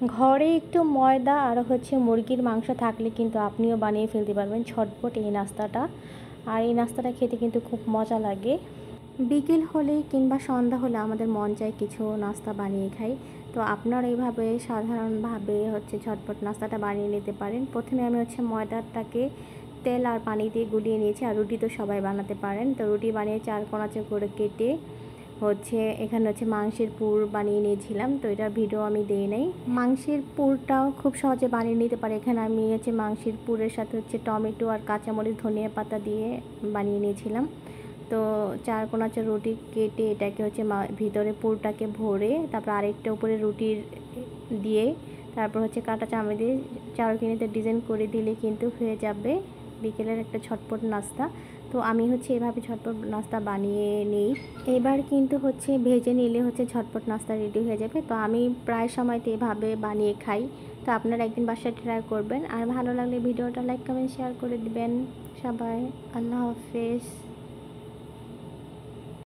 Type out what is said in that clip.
ঘরে একটু ময়দা আর হচ্ছে মুরগির মাংস থাকলে কিন্তু আপনিও বানিয়ে ফেলতে পারবেন ঝটপট এই নাস্তাটা। আর এই নাস্তাটা খেতে কিন্তু খুব মজা লাগে। বিকেল হলে কিংবা সন্ধ্যা হলে আমাদের মন চায় কিছু নাস্তা বানিয়ে খাই। তো আপনারা এইভাবে সাধারণভাবে হচ্ছে ঝটপট নাস্তাটা বানিয়ে নিতে পারেন। প্রথমে আমি হচ্ছে ময়দাটাকে তেল আর পানি দিয়ে গুলিয়ে নিয়েছি। আর রুটি তো সবাই বানাতে পারেন। তো রুটি বানিয়ে 4 কোনা করে কেটে হচ্ছে এখানে হচ্ছে মাংসের পুর বানিয়ে নিয়েছিলাম। তো এটার ভিডিও আমি দিই নাই। মাংসের পুরটাও খুব সহজে বানিয়ে নিতে পারে। এখানে আমি হচ্ছে মাংসের পুরের সাথে হচ্ছে টমেটো আর কাঁচামরিচ ধনিয়া পাতা দিয়ে বানিয়ে নিয়েছিলাম। তো 4 কোনা রুটি কেটে এটাকে হচ্ছে ভিতরে পুরটাকে ভরে তারপর আরেকটা উপরে রুটির দিয়ে তারপর হচ্ছে কাঁটা চামচ দিয়ে চারোকিনিতে ডিজাইন করে দিলে কিন্তু হয়ে যাবে বিকেলের একটা ঝটপট নাস্তা। তো আমি হচ্ছে এভাবে ঝটপট নাস্তা বানিয়ে নিই। এবার কিন্তু হচ্ছে ভেজে নিলে হচ্ছে ঝটপট নাস্তা রেডি হয়ে যাবে। তো আমি প্রায় সময়তে এভাবে বানিয়ে খাই। তো আপনারা একদিন বাসায় ট্রাই করবেন। আর ভালো লাগলে ভিডিওটা লাইক কমেন্ট শেয়ার করে দিবেন সবাই। আল্লাহ হাফেজ।